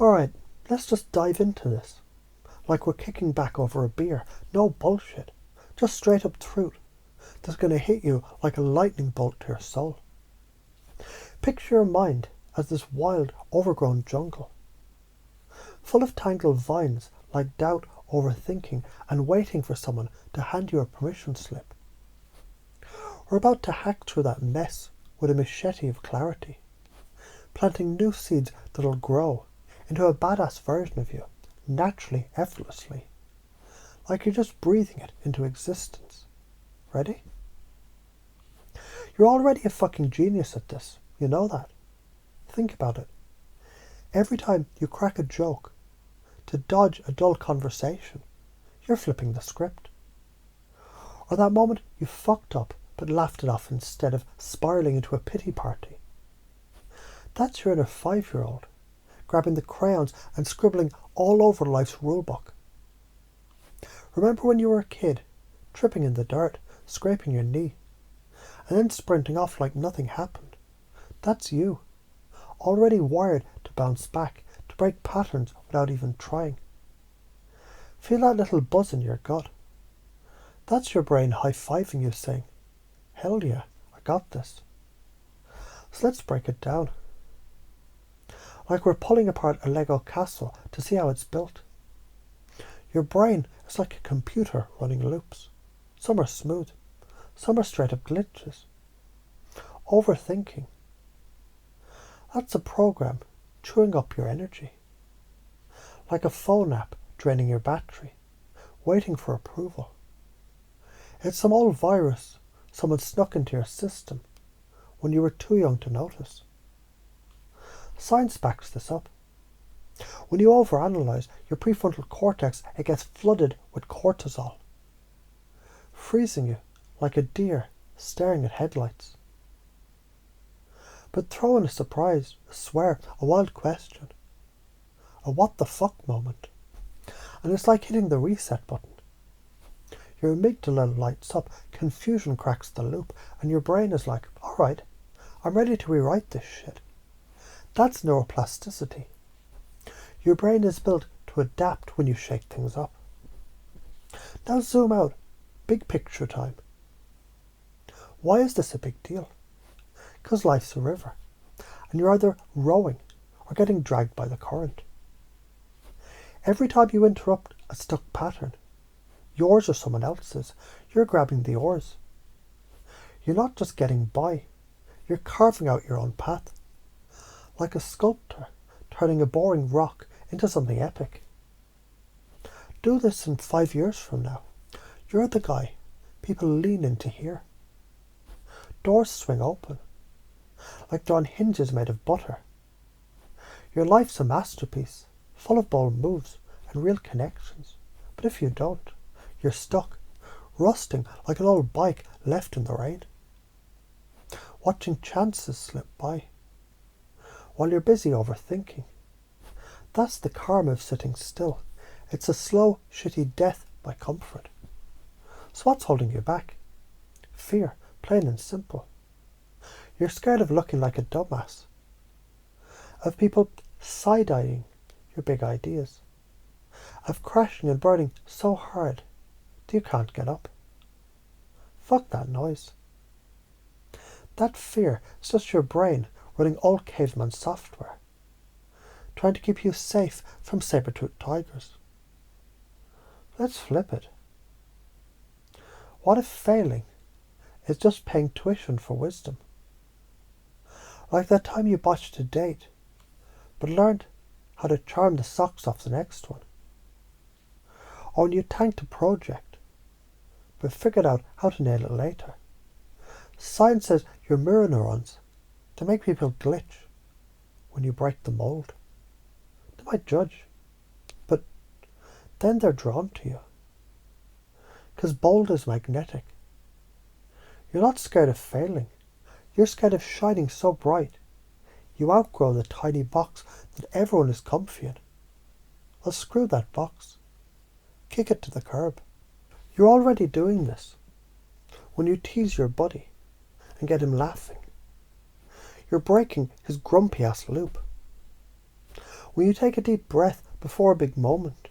Alright, let's just dive into this. Like we're kicking back over a beer. No bullshit. Just straight up truth. That's going to hit you like a lightning bolt to your soul. Picture your mind as this wild, overgrown jungle. Full of tangled vines like doubt, overthinking, and waiting for someone to hand you a permission slip. We're about to hack through that mess with a machete of clarity, planting new seeds that'll grow into a badass version of you, naturally, effortlessly, like you're just breathing it into existence. Ready? You're already a fucking genius at this, you know that. Think about it. Every time you crack a joke to dodge a dull conversation, you're flipping the script. Or that moment you fucked up but laughed it off instead of spiralling into a pity party. That's your inner 5-year-old, grabbing the crayons and scribbling all over life's rulebook. Remember when you were a kid, tripping in the dirt, scraping your knee, and then sprinting off like nothing happened? That's you, already wired to bounce back, to break patterns without even trying. Feel that little buzz in your gut. That's your brain high-fiving you, saying, hell yeah, I got this. So let's break it down. Like we're pulling apart a Lego castle to see how it's built. Your brain is like a computer running loops. Some are smooth, some are straight up glitches. Overthinking. That's a program chewing up your energy. Like a phone app draining your battery, waiting for approval. It's some old virus someone snuck into your system when you were too young to notice. Science backs this up. When you overanalyze your prefrontal cortex, it gets flooded with cortisol, freezing you like a deer staring at headlights. But throw in a surprise, a swear, a wild question, a what the fuck moment, and it's like hitting the reset button. Your amygdala lights up, confusion cracks the loop, and your brain is like, alright, I'm ready to rewrite this shit. That's neuroplasticity. Your brain is built to adapt when you shake things up. Now zoom out, big picture time. Why is this a big deal? Because life's a river, and you're either rowing or getting dragged by the current. Every time you interrupt a stuck pattern, yours or someone else's, you're grabbing the oars. You're not just getting by, you're carving out your own path. Like a sculptor turning a boring rock into something epic. Do this in 5 years from now. You're the guy people lean in to hear. Doors swing open, like they're on hinges made of butter. Your life's a masterpiece, full of bold moves and real connections. But if you don't, you're stuck, rusting like an old bike left in the rain. Watching chances slip by, while you're busy overthinking. That's the karma of sitting still. It's a slow, shitty death by comfort. So what's holding you back? Fear, plain and simple. You're scared of looking like a dumbass, of people side-eyeing your big ideas, of crashing and burning so hard that you can't get up. Fuck that noise. That fear is just your brain running old caveman software, trying to keep you safe from saber-toothed tigers. Let's flip it. What if failing is just paying tuition for wisdom? Like that time you botched a date, but learned how to charm the socks off the next one. Or when you tanked a project, but figured out how to nail it later. Science says your mirror neurons, they make people glitch when you break the mold. They might judge, but then they're drawn to you. Because bold is magnetic. You're not scared of failing. You're scared of shining so bright. You outgrow the tiny box that everyone is comfy in. Well, screw that box. Kick it to the curb. You're already doing this when you tease your buddy and get him laughing. You're breaking his grumpy ass loop. When you take a deep breath before a big moment,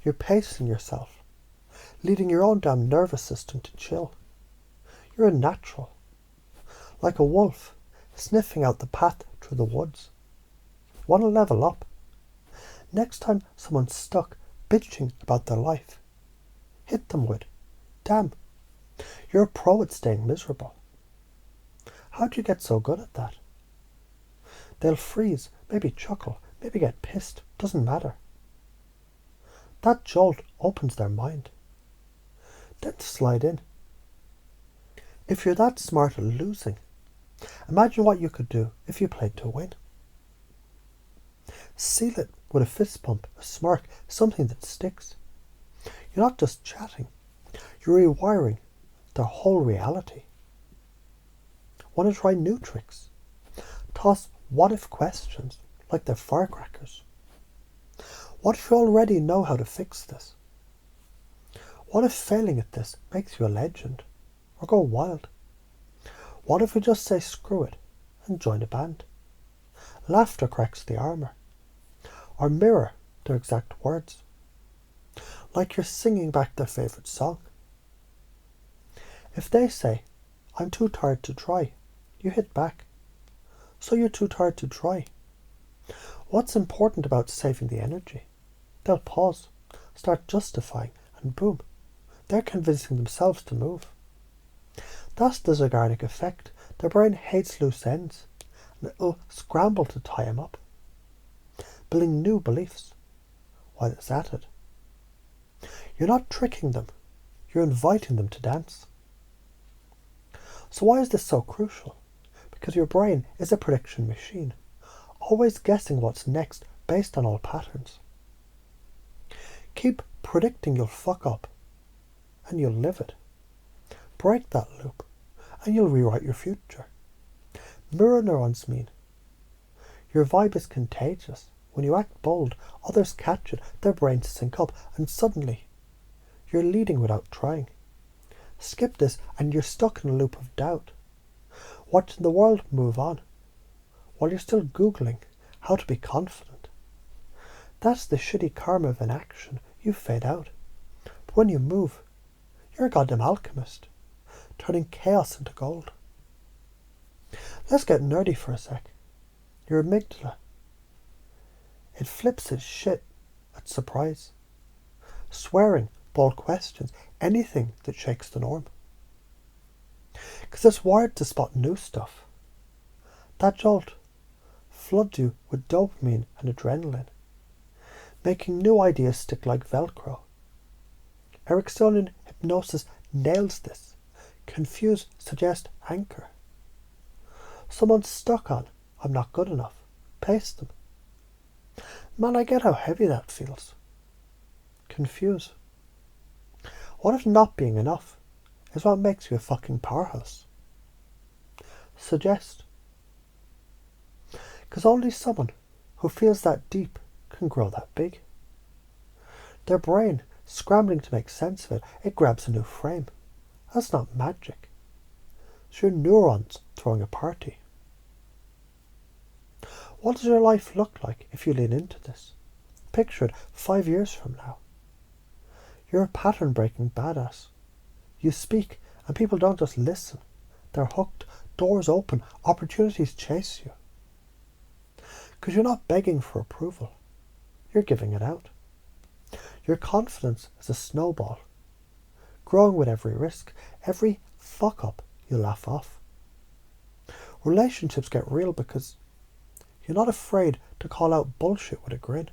you're pacing yourself, leading your own damn nervous system to chill. You're a natural, like a wolf sniffing out the path through the woods. Want to level up? Next time someone's stuck bitching about their life, hit them with, damn, you're a pro at staying miserable. How'd you get so good at that? They'll freeze, maybe chuckle, maybe get pissed, doesn't matter. That jolt opens their mind. Then slide in. If you're that smart at losing, imagine what you could do if you played to win. Seal it with a fist pump, a smirk, something that sticks. You're not just chatting, you're rewiring their whole reality. Want to try new tricks? Toss what-if questions like they're firecrackers. What if you already know how to fix this? What if failing at this makes you a legend? Or go wild? What if we just say screw it and join a band? Laughter cracks the armour. Or mirror their exact words. Like you're singing back their favourite song. If they say, I'm too tired to try, you hit back. So you're too tired to try. What's important about saving the energy? They'll pause, start justifying, and boom, they're convincing themselves to move. That's the Zeigarnik effect. Their brain hates loose ends, and it'll scramble to tie them up, building new beliefs while it's at it. You're not tricking them, you're inviting them to dance. So why is this so crucial? Because your brain is a prediction machine, always guessing what's next based on old patterns. Keep predicting you'll fuck up, and you'll live it. Break that loop, and you'll rewrite your future. Mirror neurons mean your vibe is contagious. When you act bold, others catch it, their brains sync up, and suddenly you're leading without trying. Skip this and you're stuck in a loop of doubt, watching the world move on, while you're still Googling how to be confident. That's the shitty karma of inaction. You fade out. But when you move, you're a goddamn alchemist, turning chaos into gold. Let's get nerdy for a sec. Your amygdala. It flips its shit at surprise. Swearing, bold questions, anything that shakes the norm. Because it's wired to spot new stuff. That jolt floods you with dopamine and adrenaline, making new ideas stick like Velcro. Ericksonian hypnosis nails this. Confuse, suggest, anchor. Someone's stuck on, I'm not good enough. Paste them. Man, I get how heavy that feels. Confuse. What if not being enough is what makes you a fucking powerhouse? Suggest. Because only someone who feels that deep can grow that big. Their brain, scrambling to make sense of it, it grabs a new frame. That's not magic. It's your neurons throwing a party. What does your life look like if you lean into this? Picture it 5 years from now. You're a pattern-breaking badass. You speak, and people don't just listen. They're hooked, doors open, opportunities chase you. Because you're not begging for approval. You're giving it out. Your confidence is a snowball, growing with every risk, every fuck-up you laugh off. Relationships get real because you're not afraid to call out bullshit with a grin.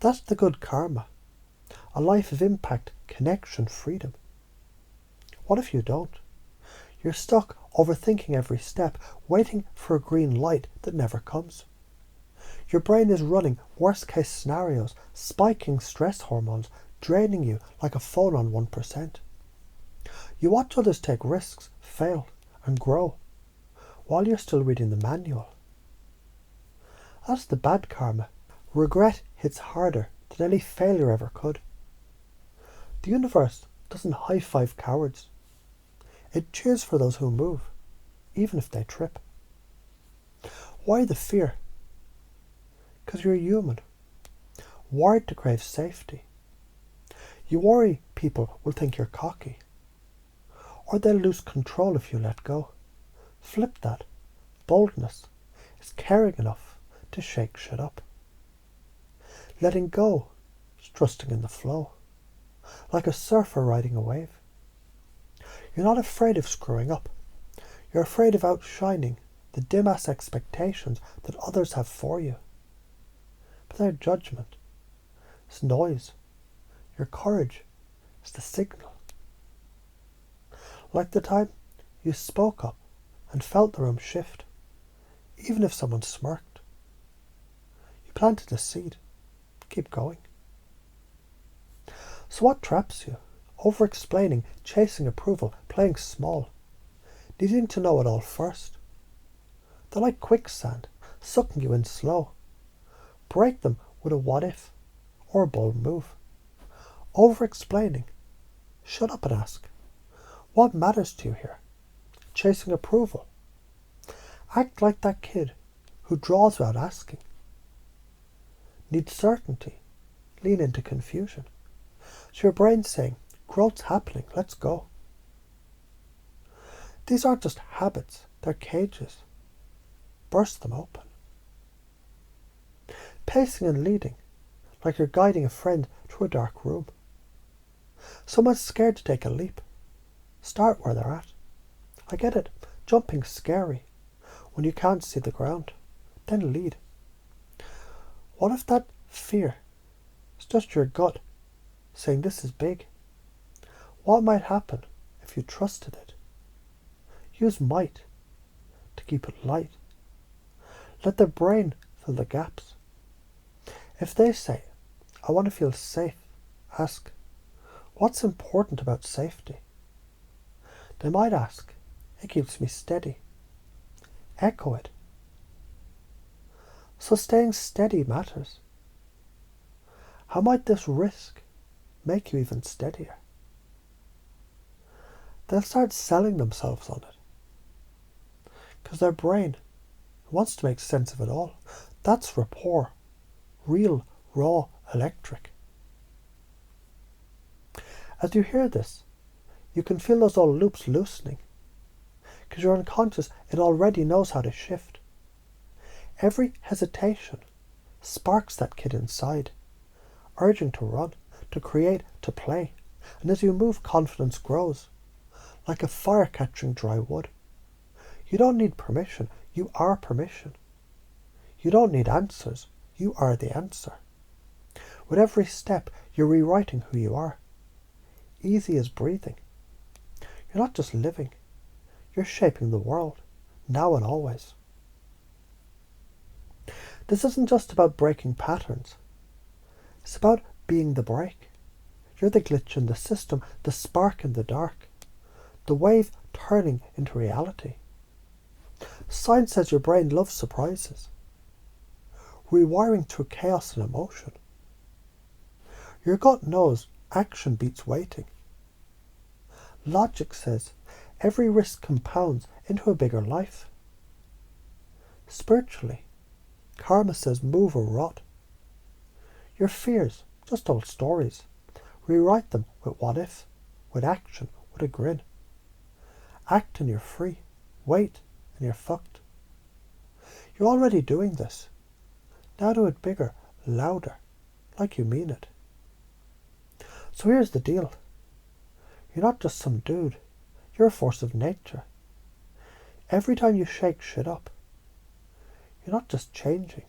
That's the good karma. A life of impact, connection, freedom. What if you don't? You're stuck overthinking every step, waiting for a green light that never comes. Your brain is running worst-case scenarios, spiking stress hormones, draining you like a phone on 1%. You watch others take risks, fail, and grow, while you're still reading the manual. That's the bad karma. Regret hits harder than any failure ever could. The universe doesn't high-five cowards. It cheers for those who move, even if they trip. Why the fear? Because you're human, wired to crave safety. You worry people will think you're cocky, or they'll lose control if you let go. Flip that. Boldness is caring enough to shake shit up. Letting go is trusting in the flow, like a surfer riding a wave. You're not afraid of screwing up. You're afraid of outshining the dim-ass expectations that others have for you. But their judgment is noise. Your courage is the signal. Like the time you spoke up and felt the room shift, even if someone smirked. You planted a seed. Keep going. So what traps you? Over-explaining, chasing approval, playing small, needing to know it all first. They're like quicksand, sucking you in slow. Break them with a what if or a bold move. Over-explaining. Shut up and ask. What matters to you here? Chasing approval. Act like that kid who draws without asking. Need certainty. Lean into confusion. So your brain's saying, growth's happening, let's go. These aren't just habits, they're cages. Burst them open. Pacing and leading, like you're guiding a friend through a dark room. Someone's scared to take a leap. Start where they're at. I get it, jumping's scary when you can't see the ground. Then lead. What if that fear is just your gut saying this is big? What might happen if you trusted it? Use might to keep it light. Let the brain fill the gaps. If they say, I want to feel safe, ask, what's important about safety? They might ask, it keeps me steady. Echo it. So staying steady matters. How might this risk make you even steadier? They'll start selling themselves on it. Because their brain wants to make sense of it all. That's rapport. Real, raw, electric. As you hear this, you can feel those old loops loosening. Because your unconscious, it already knows how to shift. Every hesitation sparks that kid inside, urging to run, to create, to play. And as you move, confidence grows, like a fire catching dry wood. You don't need permission, you are permission. You don't need answers, you are the answer. With every step, you're rewriting who you are. Easy as breathing. You're not just living, you're shaping the world, now and always. This isn't just about breaking patterns. It's about being the break. You're the glitch in the system, the spark in the dark, the wave turning into reality. Science says your brain loves surprises, rewiring through chaos and emotion. Your gut knows action beats waiting. Logic says every risk compounds into a bigger life. Spiritually, karma says move or rot. Your fears, just old stories. Rewrite them with what if, with action, with a grin. Act and you're free. Wait and you're fucked. You're already doing this. Now do it bigger, louder, like you mean it. So here's the deal. You're not just some dude. You're a force of nature. Every time you shake shit up, you're not just changing.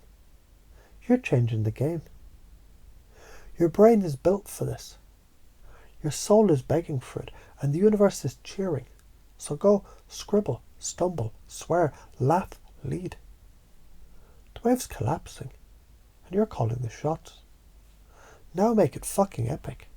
You're changing the game. Your brain is built for this. Your soul is begging for it, and the universe is cheering. So go scribble, stumble, swear, laugh, lead. The wave's collapsing, and you're calling the shots. Now make it fucking epic.